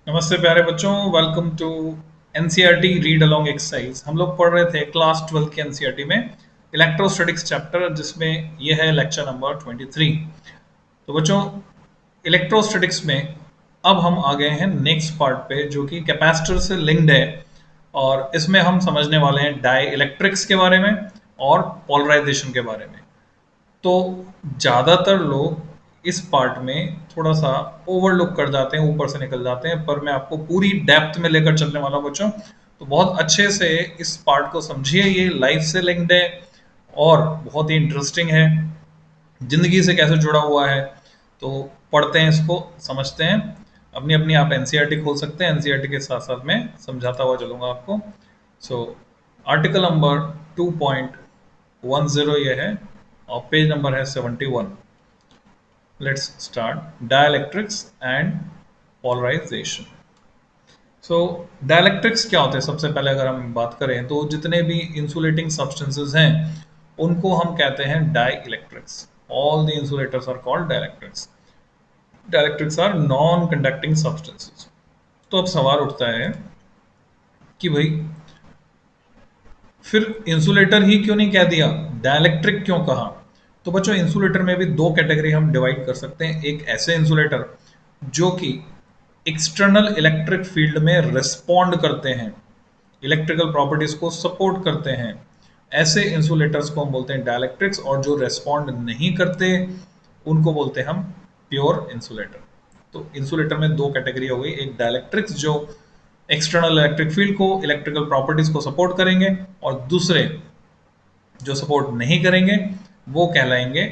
नमस्ते प्यारे बच्चों, welcome to NCERT read along exercise. हम लोग पढ़ रहे थे क्लास 12 के एनसीईआरटी में इलेक्ट्रोस्टैटिक्स चैप्टर, जिसमें ये है लेक्चर नंबर 23। तो बच्चों, इलेक्ट्रोस्टैटिक्स में अब हम आ गए हैं नेक्स्ट पार्ट पे, जो कि कैपेसिटर से लिंक्ड है। और इसमें हम समझने वाले हैं डाई इलेक्ट्रिक्स के बारे में और पोलराइजेशन के बारे में। तो ज़्यादातर लोग इस पार्ट में थोड़ा सा ओवरलुक कर जाते हैं, ऊपर से निकल जाते हैं, पर मैं आपको पूरी डेप्थ में लेकर चलने वाला हूं बच्चों। तो बहुत अच्छे से इस पार्ट को समझिए, ये लाइफ से लिंक्ड है और बहुत ही इंटरेस्टिंग है, जिंदगी से कैसे जुड़ा हुआ है। तो पढ़ते हैं, इसको समझते हैं। अपनी अपनी आप एनसीईआरटी खोल सकते हैं, एनसीईआरटी के साथ साथ मैं समझाता हुआ चलूंगा आपको। सो आर्टिकल नंबर 2.10 ये है और पेज नंबर है 71। Let's start. Dielectrics and polarisation. So dielectrics क्या होते हैं? सबसे पहले अगर हम बात करें तो जितने भी इंसुलेटिंग सब्सटेंसेस हैं उनको हम कहते हैं dielectrics. All the insulators are called dielectrics. Dielectrics are non conducting substances. तो अब सवाल उठता है कि भाई फिर इंसुलेटर ही क्यों नहीं कह दिया, डाइलेक्ट्रिक क्यों कहा? तो बच्चों, इंसुलेटर में भी दो कैटेगरी हम डिवाइड कर सकते हैं। एक ऐसे इंसुलेटर जो कि एक्सटर्नल इलेक्ट्रिक फील्ड में रिस्पॉन्ड करते हैं, इलेक्ट्रिकल प्रॉपर्टीज को सपोर्ट करते हैं, ऐसे इंसुलेटर्स को हम बोलते हैं डाइलेक्ट्रिक्स। और जो रेस्पॉन्ड नहीं करते उनको बोलते हैं हम प्योर इंसुलेटर। तो इंसुलेटर में दो कैटेगरी हो गई, एक डाइलेक्ट्रिक्स जो एक्सटर्नल इलेक्ट्रिक फील्ड को, इलेक्ट्रिकल प्रॉपर्टीज को सपोर्ट करेंगे, और दूसरे जो सपोर्ट नहीं करेंगे वो कहलाएंगे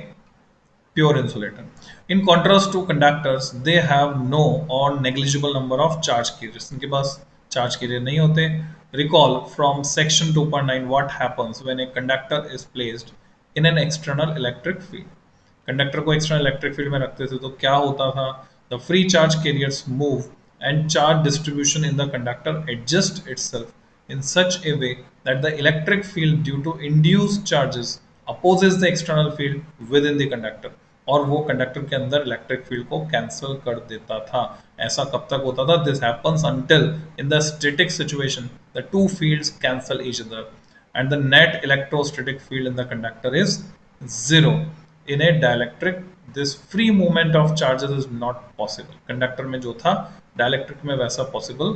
pure insulator. In contrast to conductors, they have no or negligible number of charge carriers. इनके पास चार्ज कैरियर नहीं होते। Recall from section 2.9 what happens when a conductor is placed in an external electric field. Conductor को external electric field में रखते थे तो क्या होता था? The free charge carriers move and charge distribution in the conductor adjust itself in such a way that the electric field due to induced charges opposes the external field within the conductor। और वो conductor के अंदर electric field को cancel कर देता था। ऐसा कब तक होता था? This happens until in the static situation the two fields cancel each other and the net electrostatic field in the conductor is zero। in a dielectric this free movement of charges is not possible। Conductor में जो था, dielectric में वैसा possible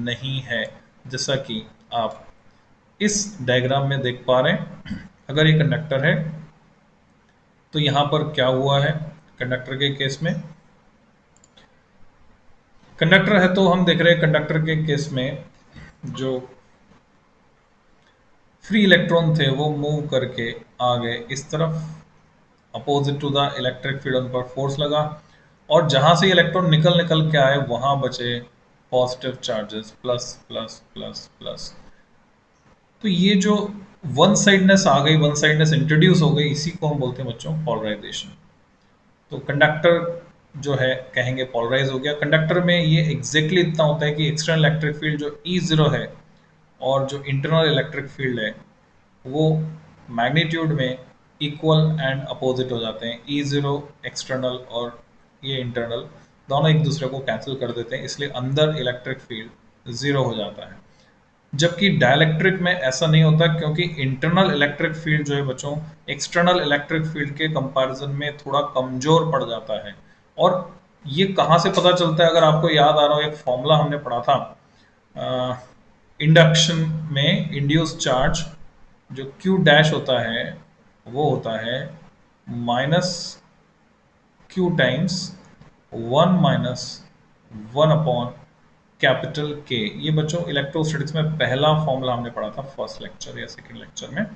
नहीं है। जैसा कि आप इस डायग्राम में देख पा रहे हैं, अगर ये कंडक्टर है तो यहां पर क्या हुआ है? कंडक्टर के केस में, कंडक्टर है तो हम देख रहे हैं कंडक्टर के केस में जो फ्री इलेक्ट्रॉन थे वो मूव करके आ गए इस तरफ, opposite to the electric field. उन पर फोर्स लगा और जहां से इलेक्ट्रॉन निकल निकल के आए वहां बचे positive charges, plus plus plus plus. तो ये जो वन साइडनेस आ गई, वन साइडनेस इंट्रोड्यूस हो गई, इसी को हम बोलते हैं बच्चों पोलराइजेशन। तो कंडक्टर जो है कहेंगे पोलराइज हो गया। कंडक्टर में ये एग्जैक्टली इतना होता है कि एक्सटर्नल इलेक्ट्रिक फील्ड जो E0 है और जो इंटरनल इलेक्ट्रिक फील्ड है वो मैग्नीट्यूड में इक्वल एंड अपोजिट हो जाते हैं। E0 एक्सटर्नल और ये इंटरनल दोनों एक दूसरे को कैंसिल कर देते हैं, इसलिए अंदर इलेक्ट्रिक फील्ड जीरो हो जाता है। जबकि डाइलेक्ट्रिक में ऐसा नहीं होता, क्योंकि इंटरनल इलेक्ट्रिक फील्ड जो है बच्चों एक्सटर्नल इलेक्ट्रिक फील्ड के कंपैरिजन में थोड़ा कमजोर पड़ जाता है। और ये कहाँ से पता चलता है? अगर आपको याद आ रहा हो, एक फॉर्मूला हमने पढ़ा था इंडक्शन में, इंड्यूस चार्ज जो Q डैश होता है वो होता है minus Q times 1 - 1 upon capital के। ये बच्चों इलेक्ट्रोस्टैटिक्स में पहला फॉर्मूला हमने पढ़ा था फर्स्ट लेक्चर या सेकंड लेक्चर में।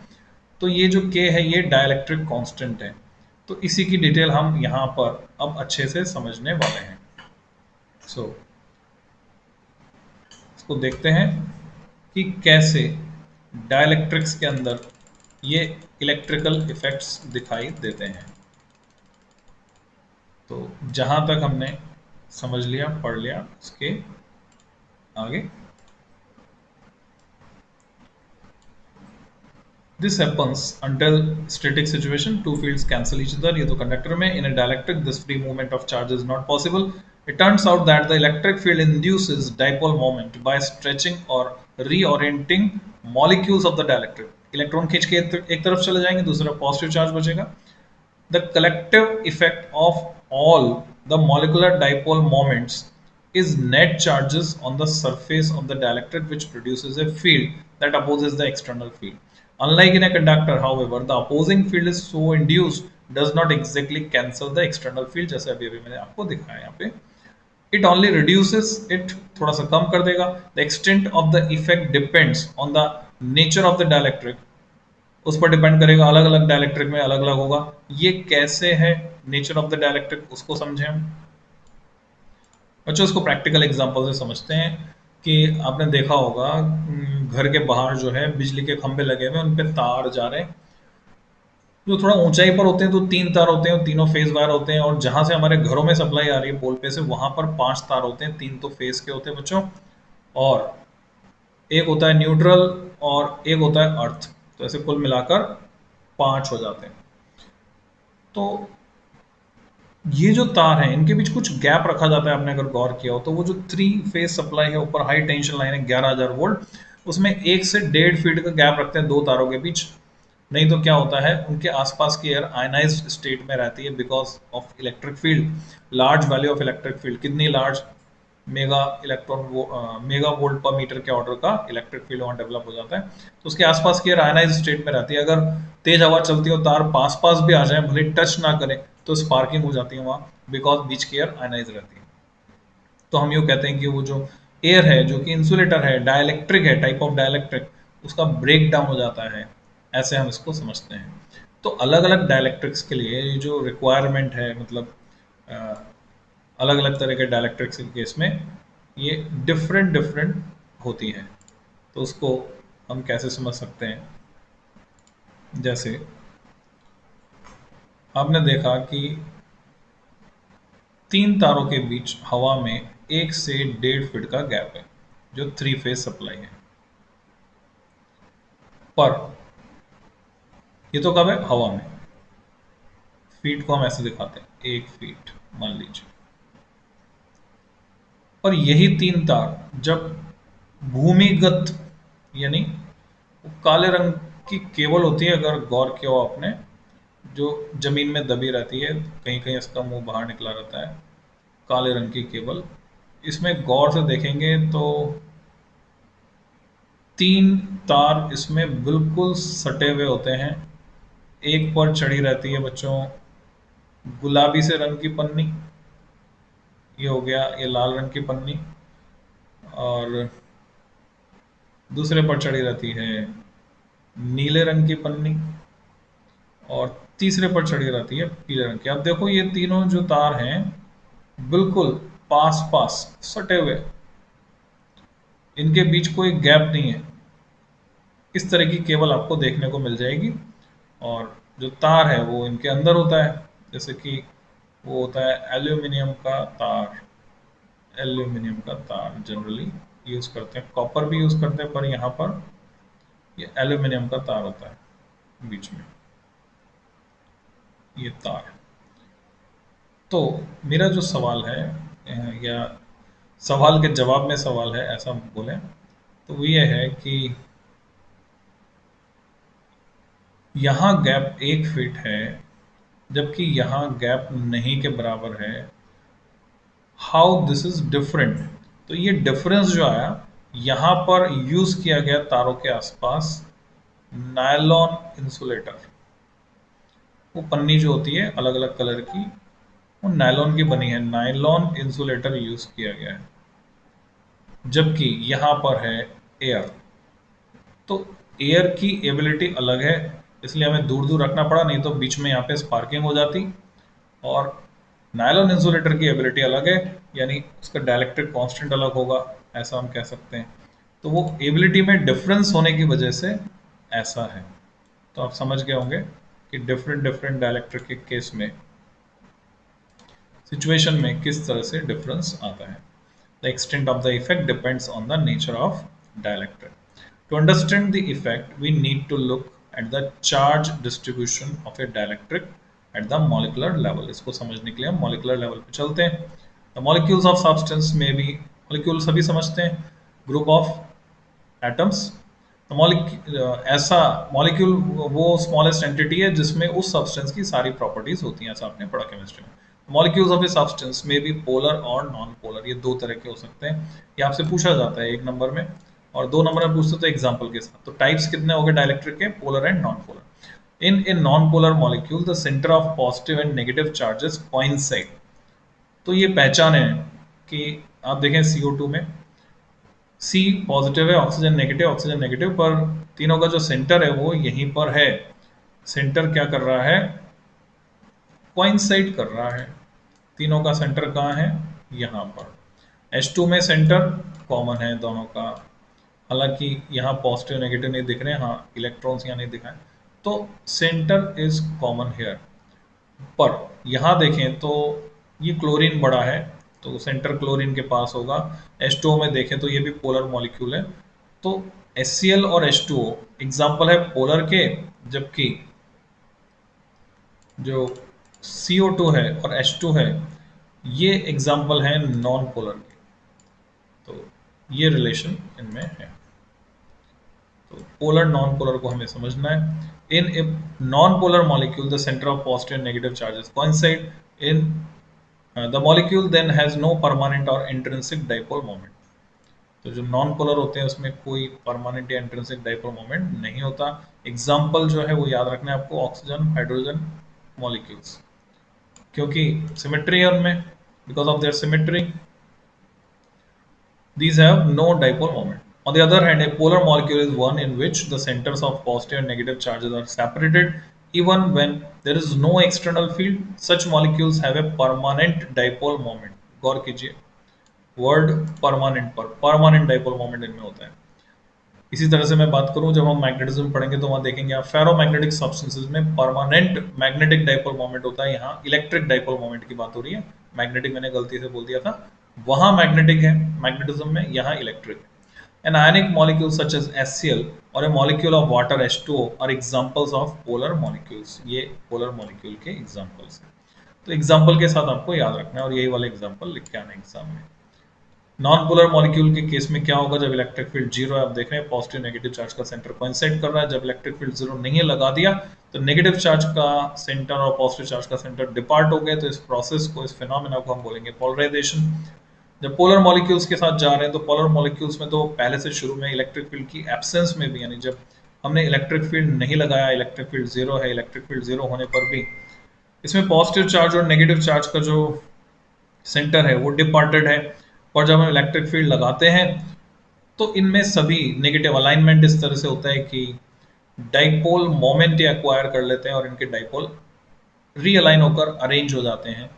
तो ये जो के है ये डाइलेक्ट्रिक कांस्टेंट है। तो इसी की डिटेल हम यहाँ पर अब अच्छे से समझने वाले हैं। सो इसको देखते हैं कि कैसे डाइलेक्ट्रिक्स के अंदर ये इलेक्ट्रिकल इफेक्ट्स दिखाई देते हैं। तो जहां तक हमने समझ लिया, पढ़ लिया, उसके आगे This happens until static situation, two fields cancel each other। ये तो कंडक्टर में। In a dielectric this free movement of charge is not possible It turns out that the electric field induces dipole moment by stretching or reorienting molecules of the dielectric. Electron खींच के एक तरफ चले जाएंगे, दूसरा positive charge बचेगा. The collective effect of all the molecular dipole moments is net charges on the surface of the dielectric, which produces a field that opposes the external field. Unlike in a conductor, however, the opposing field is so induced does not exactly cancel the external field, जैसे अभी अभी मैंने आपको दिखाया यहाँ पे. It only reduces it, थोड़ा सा कम कर देगा. The extent of the effect depends on the nature of the dielectric. उस पर डिपेंड करेगा, अलग अलग डायलेक्ट्रिक में अलग अलग होगा. ये कैसे है नेचर ऑफ द डायलेक्ट्रिक, उसको समझें हम. बच्चों इसको प्रैक्टिकल एग्जांपल से समझते हैं कि आपने देखा होगा घर के बाहर जो है बिजली के खंभे लगे हुए हैं, उन पे तार जा रहे हैं. जो थोड़ा ऊंचाई पर होते हैं तो 3 तार होते हैं, तीनों फेज वायर होते हैं. और जहां से हमारे घरों में सप्लाई आ रही है पोल पे से, वहां पर 5 तार होते हैं, 3 तो फेज के होते हैं बच्चों, और एक होता है न्यूट्रल और एक होता है अर्थ. तो ऐसे कुल मिलाकर 5 हो जाते हैं. तो ये जो तार हैं इनके बीच कुछ गैप रखा जाता है. आपने अगर गौर किया हो तो वो जो 3 फेज सप्लाई है, ऊपर हाई टेंशन लाइन है 11,000 वोल्ट, उसमें 1 से 1.5 फीट का गैप रखते हैं 2 तारों के बीच. नहीं तो क्या होता है, उनके आसपास की एयर आयनाइज्ड स्टेट में रहती है because of electric field. Large value of electric field, कितनी लार्ज, मेगा वोल्ट पर मीटर के ऑर्डर का इलेक्ट्रिक फील्ड वहां डेवलप हो जाता है. तो उसके आसपास की एयर आयनाइज स्टेट में रहती है. अगर तेज हवा चलती हो, तार पास पास भी आ जाए, भले टच ना करें, तो स्पार्किंग हो जाती है वहां, बिकॉज बीच की एयर आयनाइज रहती है. तो हम यूँ कहते हैं कि वो जो एयर है, जो कि इंसुलेटर है, डायइलेक्ट्रिक है, टाइप ऑफ डायइलेक्ट्रिक, उसका ब्रेक डाउन हो जाता है. ऐसे हम इसको समझते हैं. तो अलग अलग डायइलेक्ट्रिक्स के लिए ये जो रिक्वायरमेंट है, मतलब अलग अलग तरह के डायइलेक्ट्रिक्स के केस में ये डिफरेंट डिफरेंट होती है. तो उसको हम कैसे समझ सकते हैं, जैसे आपने देखा कि 3 तारों के बीच हवा में 1 से 1.5 फीट का गैप है, जो 3 फेज सप्लाई है. पर ये तो कब है, हवा में. फीट को हम ऐसे दिखाते हैं, 1 फीट मान लीजिए. और यही 3 तार जब भूमिगत, यानी काले रंग की केबल होती है, अगर गौर किया हो आपने, जो जमीन में दबी रहती है, कहीं कहीं इसका मुंह बाहर निकला रहता है, काले रंग की केबल. इसमें गौर से देखेंगे तो 3 तार इसमें बिल्कुल सटे हुए होते हैं. एक पर चढ़ी रहती है बच्चों गुलाबी से रंग की पन्नी, ये हो गया ये लाल रंग की पन्नी. और दूसरे पर चढ़ी रहती है नीले रंग की पन्नी, और तीसरे पर चढ़ी रहती है पीले रंग की. अब देखो ये तीनों जो तार हैं बिल्कुल पास पास सटे हुए, इनके बीच कोई गैप नहीं है. इस तरह की केबल आपको देखने को मिल जाएगी. और जो तार है वो इनके अंदर होता है, जैसे कि वो होता है एल्यूमिनियम का तार. एल्यूमिनियम का तार जनरली यूज करते हैं, कॉपर भी यूज करते हैं, पर यहाँ पर ये एल्यूमिनियम का तार होता है बीच में, ये तार. तो मेरा जो सवाल है, या सवाल के जवाब में सवाल है ऐसा बोले, तो वो ये है कि यहाँ गैप 1 फीट है, जबकि यहाँ गैप नहीं के बराबर है. How this is different. तो ये डिफरेंस जो आया, यहाँ पर यूज किया गया तारों के आसपास नायलॉन इंसुलेटर. वो पन्नी जो होती है अलग अलग कलर की, वो नायलॉन की बनी है, नायलॉन इंसुलेटर यूज किया गया है. जबकि यहाँ पर है एयर. तो एयर की एबिलिटी अलग है, इसलिए हमें दूर दूर रखना पड़ा, नहीं तो बीच में यहाँ पे स्पार्किंग हो जाती. और नायलॉन इंसुलेटर की एबिलिटी अलग है, यानी उसका डायइलेक्ट्रिक कांस्टेंट अलग होगा, ऐसा हम कह सकते हैं. तो वो एबिलिटी में डिफरेंस होने की वजह से ऐसा है. तो आप समझ गए होंगे कि डिफरेंट डिफरेंट डायइलेक्ट्रिक के केस में सिचुएशन में किस तरह से डिफरेंस आता है. The extent of the effect depends on the nature of dielectric. To understand the effect, we need to look at the charge distribution of a dielectric at the molecular level. इसको समझने के लिए हम molecular level पे चलते हैं. The molecules of substance में भी, मॉलिक्यूल सभी समझते हैं, ग्रुप ऑफ एटम्स। तो ऐसा मॉलिक्यूल वो स्मॉलेस्ट एंटिटी है जिसमें उस सब्सटेंस की सारी प्रॉपर्टीज होती हैं, ऐसा आपने पढ़ा केमिस्ट्री में। मॉलिक्यूल्स ऑफ ए सब्सटेंस में भी पोलर और नॉन पोलर, ये दो तरह के हो सकते हैं। ये आपसे पूछा जाता है 1 नंबर में, और 2 नंबर में पूछते तो एग्जाम्पल के साथ। तो टाइप्स कितने हो गए डाइलेक्ट्रिक के? Polar and non polar. In a non polar molecule the centre of positive and negative charges coincide. तो ये पहचान है कि आप देखें CO2 में C पॉजिटिव है, ऑक्सीजन नेगेटिव, पर तीनों का जो सेंटर है वो यहीं पर है। सेंटर क्या कर रहा है? कोइंसाइड कर रहा है। तीनों का सेंटर कहाँ है? यहाँ पर। H2 में सेंटर कॉमन है दोनों का, हालांकि यहाँ पॉजिटिव नेगेटिव नहीं दिख रहे हैं, हाँ इलेक्ट्रॉन्स यहाँ नहीं दिखाए, तो सेंटर इज कॉमन हेयर। पर यहाँ देखें तो ये क्लोरीन बड़ा है, तो सेंटर क्लोरीन के पास होगा। H2O में देखें तो ये भी पोलर मॉलिक्यूल है, तो HCl और H2O एग्जाम्पल है पोलर के, जबकि जो CO2 है और H2 है ये एग्जाम्पल है नॉन पोलर के। तो ये रिलेशन इनमें है। तो पोलर नॉन पोलर को हमें समझना है। In a non polar molecule the centre of positive and negative charges coincide in the molecule then has no permanent or intrinsic dipole moment. तो जो नॉन पोलर होते हैं उसमें कोई परमानेंट या इंट्रिंसिक डाइपोल मोमेंट नहीं होता। एग्जाम्पल जो है वो याद रखना है आपको, ऑक्सीजन हाइड्रोजन मॉलिक्यूल्स, क्योंकि सिमेट्री है उनमें, because of their symmetry these have no dipole moment. On the other hand, a polar molecule is one in which the centers of positive and negative charges are separated even when there is no external field. Such molecules have a permanent dipole moment. गौर कीजिए word permanent पर, permanent dipole moment इनमें होता है। इसी तरह से मैं बात करूं, जब हम मैग्नेटिज्म पढ़ेंगे तो वहां देखेंगे आप फेरोमैग्नेटिक सब्सटेंसेस में परमानेंट मैग्नेटिक डाइपोल मोमेंट होता है। यहाँ इलेक्ट्रिक डाइपोल मोमेंट की बात हो रही है, मैग्नेटिक मैंने गलती से बोल दिया था, वहां मैग्नेटिक है मैग्नेटिज्म में, यहाँ इलेक्ट्रिक है। An ionic molecule such as HCl or a molecule of water H2O are examples of polar molecules. ये polar molecule के examples हैं। तो example के साथ आपको याद रखना है और यही वाले example लिख के आना एग्जाम में। नॉन पोलर मॉलिक्यूल के केस में क्या होगा? जब इलेक्ट्रिक फील्ड जीरो है, आप देख रहे हैं पॉजिटिव नेगेटिव चार्ज का सेंटर कोइंसाइड कर रहा है। जब इलेक्ट्रिक फील्ड जीरो नहीं है, लगा दिया, तो नेगेटिव चार्ज का सेंटर और पॉजिटिव चार्ज का सेंटर डिपार्ट हो गए। तो इस प्रोसेस को, इस फिनोमेना को हम बोलेंगे पोलराइजेशन। जब पोलर मॉलिक्यूल्स के साथ जा रहे हैं तो पोलर मॉलिक्यूल्स में तो पहले से शुरू में इलेक्ट्रिक फील्ड की एब्सेंस में भी, यानी जब हमने इलेक्ट्रिक फील्ड नहीं लगाया, इलेक्ट्रिक फील्ड जीरो है, इलेक्ट्रिक फील्ड जीरो होने पर भी इसमें पॉजिटिव चार्ज और नेगेटिव चार्ज का जो सेंटर है वो डिपार्टेड है। और जब हम इलेक्ट्रिक फील्ड लगाते हैं तो इनमें सभी नेगेटिव अलाइनमेंट इस तरह से होता है कि डाइपोल मोमेंट एक्वायर कर लेते हैं और इनके डाइपोल रीअलाइन होकर अरेंज हो जाते हैं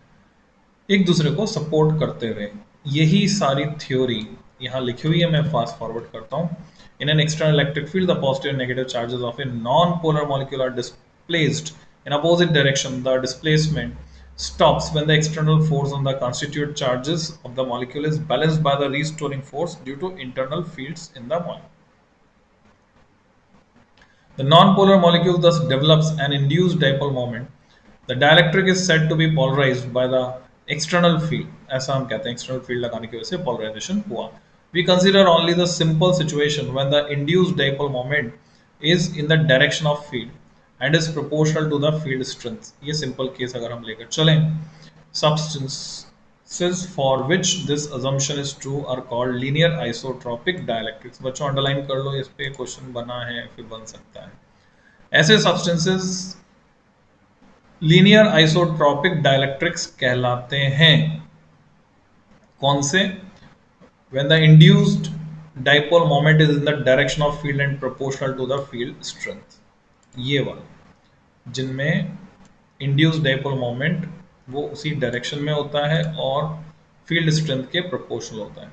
एक दूसरे को सपोर्ट करते हुए। यही सारी थ्योरी यहाँ लिखी हुई है, मैं फास्ट फॉरवर्ड करता हूँ। In an external electric field the positive and negative charges of a non polar molecule are displaced in opposite direction. The displacement stops when the external force on the constituent charges of the molecule is balanced by the restoring force due to internal fields in the molecule. The non-polar molecule thus develops an induced dipole moment. The dielectric is said to be polarized by the external field. ऐसा हम कहते हैं, external field लगाने की वजह से polarization हुआ. We consider only the simple situation when the induced dipole moment is in the direction of field and is proportional to the field strength. ये simple case अगर हम लेकर चलें, substances for which this assumption is true are called linear isotropic dielectrics. बच्चों underline कर लो, इस पे question बना है, फिर बन सकता है। ऐसे substances लीनियर आइसोट्रॉपिक डाइलेक्ट्रिक्स कहलाते हैं। कौन से? When the induced dipole moment is in the direction of field and proportional to the field strength. ये वाला, जिनमें induced dipole moment वो उसी डायरेक्शन में होता है और फील्ड स्ट्रेंथ के प्रोपोर्शनल होता है।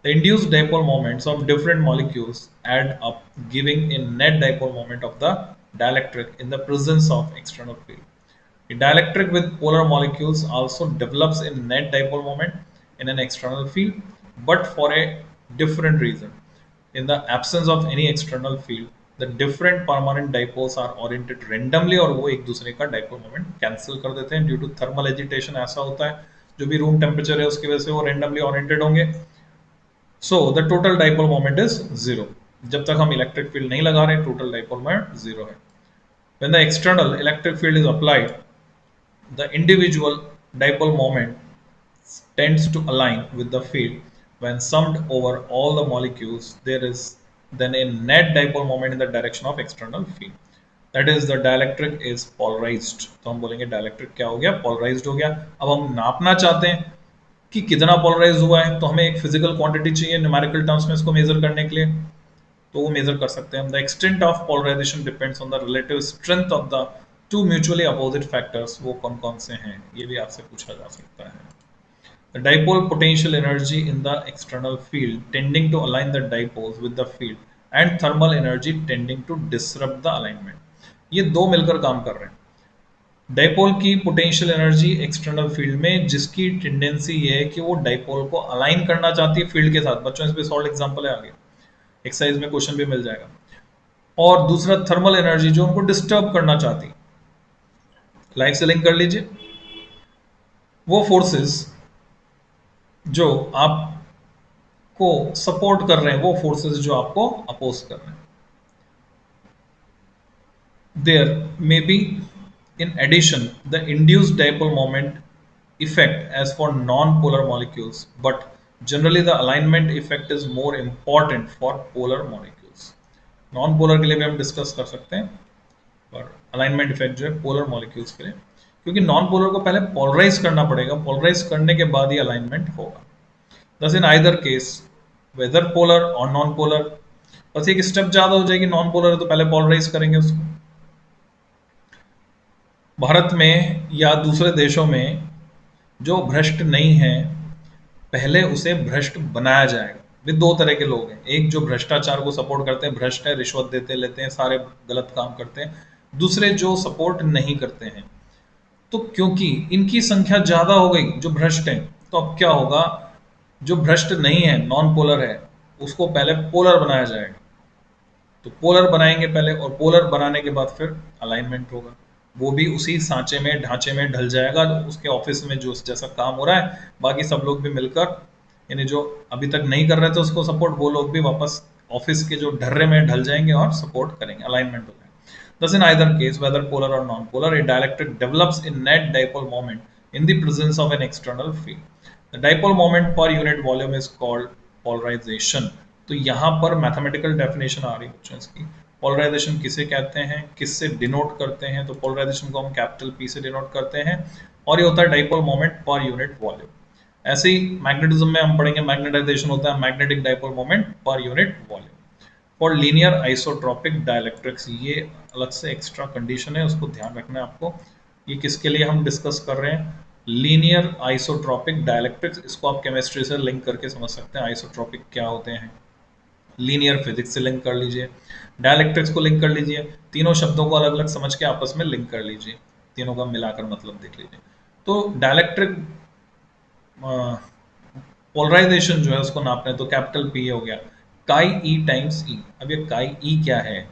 The induced dipole moments of different molecules add up, giving a net dipole moment of the dielectric in the presence of external field. A dielectric with polar molecules also develops a net dipole moment in an external field, but for a different reason. In the absence of any external field, the different permanent dipoles are oriented randomly और वो एक दूसरे का dipole moment cancel कर देते हैं due to thermal agitation। ऐसा होता है जो भी रूम टेम्परेचर है उसकी वजह से वो रेंडमली ओरिएंटेड होंगे। So the total dipole moment is zero. जब तक हम इलेक्ट्रिक फील्ड नहीं लगा रहे टोटल डाइपोल मोमेंट जीरो है। When the external electric field is applied the individual dipole moment tends to align with the field. When summed over all the molecules, there is then a net dipole moment in the direction of external field. That is, the dielectric is polarized. तो हम बोलेंगे dielectric क्या हो गया? Polarized हो गया। अब हम नापना चाहते हैं कि कितना पोलराइज हुआ है, तो हमें एक फिजिकल क्वांटिटी चाहिए न्यूमेरिकल टर्म्स में इसको मेजर करने के लिए, तो वो मेजर कर सकते हैं हम। The extent of polarisation depends on the relative strength of the two mutually opposite factors. वो कौन कौन से हैं ये भी आपसे पूछा जा सकता है। The dipole potential energy in the external field tending to align the dipoles with the field and thermal energy tending to disrupt the alignment. ये दो मिलकर काम कर रहे हैं। डाइपोल की पोटेंशियल एनर्जी एक्सटर्नल फील्ड में, जिसकी टेंडेंसी ये है कि वो डाइपोल को अलाइन करना चाहती है फील्ड के साथ। बच्चों इस पे सॉल्व एग्जांपल है आगे, एक्सरसाइज में क्वेश्चन भी मिल जाएगा। और दूसरा थर्मल एनर्जी जो उनको डिस्टर्ब करना चाहती। लाइफ से लिंक कर लीजिए। वो फोर्सेस जो आपको सपोर्ट कर रहे हैं, वो फोर्सेस जो आपको अपोज कर रहे हैं। There may be in addition the induced dipole moment effect as for non-polar molecules, but generally the alignment effect is more important for polar molecules. Non-polar के लिए भी हम डिस्कस कर सकते हैं, पर अलाइनमेंट इफेक्ट जो है पोलर मॉलिक्यूल्स के लिए, क्योंकि नॉन पोलर को पहले पोलराइज करना पड़ेगा, पोलराइज करने के बाद ही अलाइनमेंट होगा। दस in either case weather polar और नॉन पोलर, बस एक स्टेप ज्यादा हो जाएगी, नॉन पोलर है तो पहले पोलराइज करेंगे उसको। भारत में या दूसरे देशों में जो भ्रष्ट नहीं है पहले उसे भ्रष्ट बनाया जाएगा। वे दो तरह के लोग हैं, एक जो भ्रष्टाचार को सपोर्ट करते हैं, भ्रष्ट है, रिश्वत देते लेते हैं, सारे गलत काम करते हैं। दूसरे जो सपोर्ट नहीं करते हैं। तो क्योंकि इनकी संख्या ज्यादा हो गई जो भ्रष्ट हैं, तो अब क्या होगा, जो भ्रष्ट नहीं है, नॉन पोलर है, उसको पहले पोलर बनाया जाएगा। तो पोलर बनाएंगे पहले, और पोलर बनाने के बाद फिर अलाइनमेंट होगा। वो भी उसी सांचे में, ढांचे में ढल जाएगा, उसके ऑफिस में जो जैसा काम हो रहा है, बाकी सब लोग भी मिलकर, यानी जो अभी तक नहीं कर रहे थे उसको सपोर्ट, वो लोग भी वापस ऑफिस के जो ढर्रे में ढल जाएंगे और सपोर्ट करेंगे, अलाइनमेंट हो जाएगा। Thus, in either case, whether polar or non-polar, a dielectric develops in net dipole moment in the presence of an external field. The dipole moment per unit volume is called polarization. तो यहाँ पर mathematical definition आ रही है बच्चों इसकी। Polarisation किसे कहते हैं, किससे डिनोट करते हैं, तो पोलराइजेशन को हम कैपिटल पी से डिनोट करते हैं, और ये होता है dipole moment per unit volume. ऐसे ही मैग्नेटिज्म में हम पढ़ेंगे, मैग्नेटाइजेशन होता है magnetic dipole moment per unit volume. For linear isotropic dielectrics, ये अलग से एक्स्ट्रा कंडीशन है, उसको ध्यान रखना है आपको। ये किसके लिए हम डिस्कस कर रहे हैं, लीनियर आइसोट्रॉपिक डाइलेक्ट्रिक्स। इसको आप केमिस्ट्री से लिंक करके समझ सकते हैं, आइसोट्रॉपिक क्या होते हैं। लीनियर फिजिक्स से लिंक कर लीजिए, डायलेक्ट्रिक्स को लिंक कर लीजिए, तीनों शब्दों को अलग अलग समझ के आपस में लिंक कर लीजिए, तीनों का मिलाकर मतलब देख लीजिए। तो डायलेक्ट्रिक पोलराइजेशन जो है उसको नापने, तो कैपिटल पी हो गया काई ई टाइम्स ई। अब ये काई ई क्या है,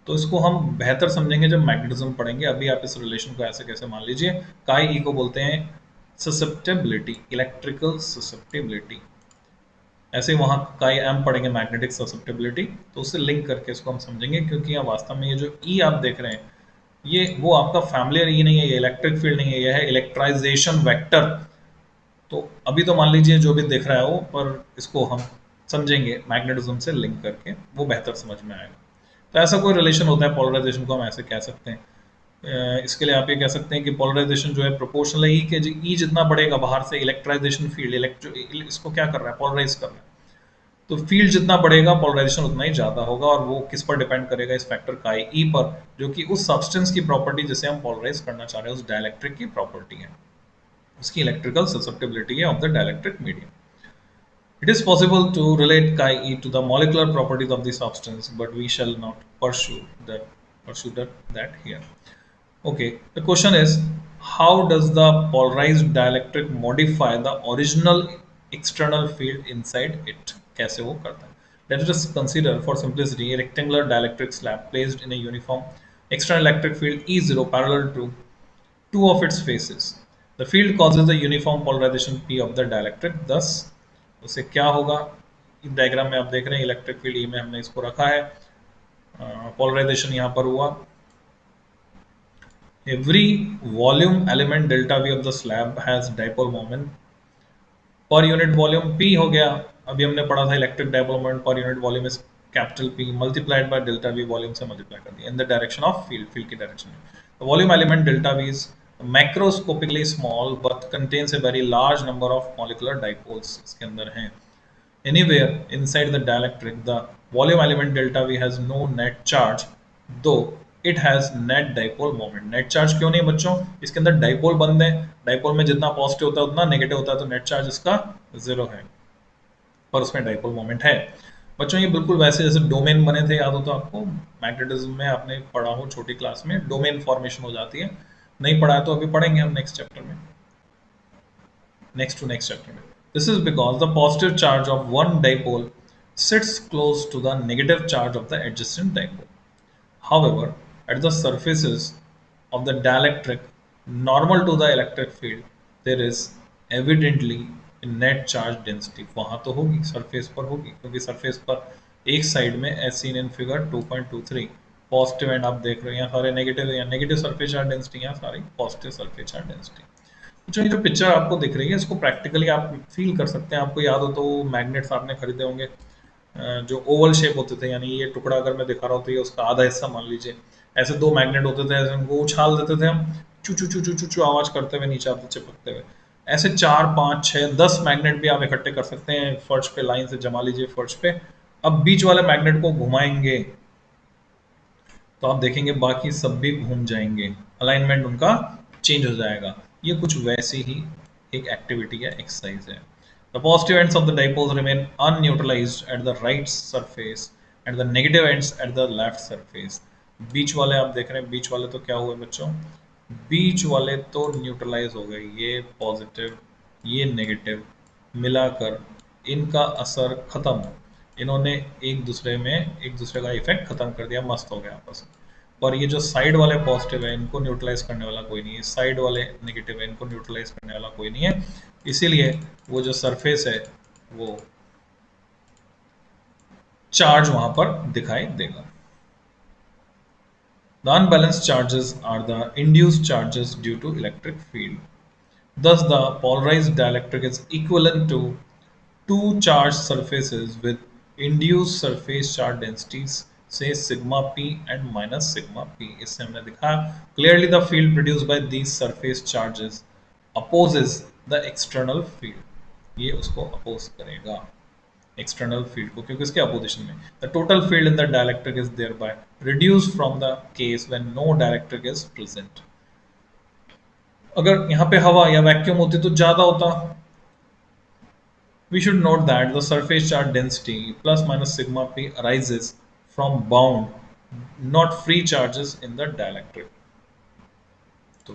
तो इसको हम बेहतर समझेंगे जब मैग्नेटिज्म पढ़ेंगे। अभी आप इस रिलेशन को ऐसे कैसे मान लीजिए, काई ई को बोलते हैं ससेप्टेबिलिटी, इलेक्ट्रिकल ससेप्टेबिलिटी। ऐसे वहाँ का एम पढ़ेंगे मैग्नेटिक ससेप्टेबिलिटी, तो उससे लिंक करके इसको हम समझेंगे, क्योंकि यहाँ वास्तव में ये जो ई आप देख रहे हैं, ये वो आपका फैमिलियर ई नहीं है, ये इलेक्ट्रिक फील्ड नहीं है, यह है इलेक्ट्राइजेशन वेक्टर। तो अभी तो मान लीजिए जो भी दिख रहा है वो, पर इसको हम समझेंगे मैग्नेटिज्म से लिंक करके, वो बेहतर समझ में आएगा। तो ऐसा कोई रिलेशन होता है पोलराइजेशन को हम ऐसे कह सकते हैं। इसके लिए आप ये कह सकते हैं कि पोलराइजेशन जो है प्रोपोर्शनल है ई के, ई जितना बढ़ेगा बाहर से इलेक्ट्राइजेशन फील्ड, इसको क्या कर रहा है, पोलराइज कर रहा है। तो फील्ड जितना बढ़ेगा पोलराइजेशन उतना ही ज्यादा होगा, और वो किस पर डिपेंड करेगा, इस फैक्टर काई ई पर, जो कि उस सब्सटेंस की प्रॉपर्टी जिसे हम पोलराइज करना चाह रहे हैं, उस डाइलेक्ट्रिक की प्रॉपर्टी है, उसकी इलेक्ट्रिकल ससेप्टेबिलिटी है of the dielectric medium. It is possible to relate chi-e to the molecular properties of the substance, but we shall not pursue that here. Okay, the question is, how does the polarized dielectric modify the original external field inside it? कैसे वो करता है? Let us just consider, for simplicity, a rectangular dielectric slab placed in a uniform external electric field E0 parallel to two of its faces. The field causes the uniform polarisation P of the dielectric, thus उसे क्या होगा, diagram में आप देख रहे हैं electric field E में हमने इसको रखा है, पोलराइजेशन यहाँ पर हुआ। Every volume element delta we of the slab has dipole moment per unit volume P हो गया। अभी हमने पढ़ा था electric dipole moment per unit volume is capital P multiplied by delta V, volume से मल्टीप्लाई कर दिया in the direction of field, field की डायरेक्शन में। Volume element delta V is macroscopically small but contains a very large number of molecular dipoles, इसके अंदर हैं। Anywhere inside the dielectric, the volume element delta V has no net charge, though it has net dipole moment. Net charge क्यों नहीं बच्चों? इसके अंदर dipole बंद है, डाइपोल में जितना पॉजिटिव होता है उतना नेगेटिव होता है, तो नेट चार्ज इसका 0 है, पर उसमें डाइपोल मोमेंट है। बच्चों ये बिल्कुल वैसे जैसे डोमेन बने थे, याद हो तो आपको मैग्नेटिज्म में आपने पढ़ा हो छोटी क्लास में, डोमेन फॉर्मेशन हो जाती है। नहीं पढ़ा है तो अभी पढ़ेंगे हम नेक्स्ट चैप्टर में, next chapter में। This is because the positive charge of one dipole sits close to the negative charge of the adjacent dipole. However, at the surfaces of the dielectric normal to the electric field, there is evidently a net charge density. वहाँ तो होगी, surface पर होगी, क्योंकि surface पर एक side में as seen in figure 2.23 positive and आप देख रहे हैं, यहाँ सारे नेगेटिव, यहाँ नेगेटिव सरफेस चार्ज डेंसिटी, यहाँ सारी पॉजिटिव सरफेस चार्ज डेंसिटी। जो ये जो पिक्चर आपको दिख रही है इसको प्रैक्टिकली आप फील कर सकते हैं। आपको याद हो तो मैग्नेट्स आपने खरीदे होंगे, जो ओवल शेप होते थे, यानी ये टुकड़ा अगर मैं दिखा रहा हूँ तो ये उसका आधा हिस्सा मान लीजिए, ऐसे दो मैग्नेट होते थे, ऐसे उनको उछाल देते थे हम, चू चू चू चू चू चू आवाज करते हुए नीचे आते चिपकते हुए। ऐसे 4 5 6 10 मैग्नेट भी आप इकट्ठे कर सकते हैं, फर्श पे लाइन से जमा लीजिए फर्श पे। अब बीच वाले मैग्नेट को घुमाएंगे तो आप देखेंगे बाकी सब भी घूम जाएंगे, अलाइनमेंट उनका चेंज हो जाएगा। ये कुछ वैसी ही एक एक्टिविटी है, एक्सरसाइज है। The positive ends of the dipoles remain unneutralised at the right surface and the negative ends at the left surface. बीच वाले आप देख रहे हैं, बीच वाले तो क्या हुए बच्चों, बीच वाले तो न्यूट्रलाइज हो गए, ये पॉजिटिव ये नेगेटिव मिलाकर इनका असर खत्म, इन्होंने एक दूसरे का इफेक्ट खत्म कर दिया, मस्त हो गया आपस में। पर ये जो साइड वाले पॉजिटिव है इनको न्यूट्रलाइज करने वाला कोई नहीं है, साइड वाले नेगेटिव है इनको न्यूट्रलाइज करने वाला कोई नहीं है, इसीलिए वो जो सरफेस है वो चार्ज वहां पर दिखाई देगा। The unbalanced charges are the induced charges due to electric field. Thus, the polarized dielectric is equivalent to two charged surfaces with induced surface charge densities say sigma p and minus sigma p. इससे हमने दिखा clearly the field produced by these surface charges opposes the external field. ये उसको oppose करेगा external field को, क्योंकि इसके opposition में। The total field in the dielectric is thereby reduced from the case when no dielectric is present. अगर यहाँ पे हवा या वैक्यूम होती तो ज्यादा होता। We should note that the surface charge density plus minus sigma p arises from bound, not free charges in the dielectric. तो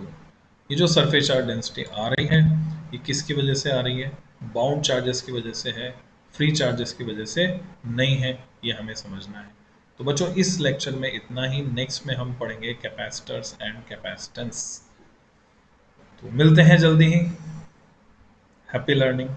ये जो surface charge density आ रही है ये किसकी वजह से आ रही है, बाउंड चार्जेस की वजह से है, फ्री चार्जेस की वजह से नहीं है, ये हमें समझना है। तो बच्चों इस लेक्चर में इतना ही, नेक्स्ट में हम पढ़ेंगे कैपेसिटर्स एंड कैपेसिटेंस। तो मिलते हैं जल्दी ही, हैप्पी लर्निंग।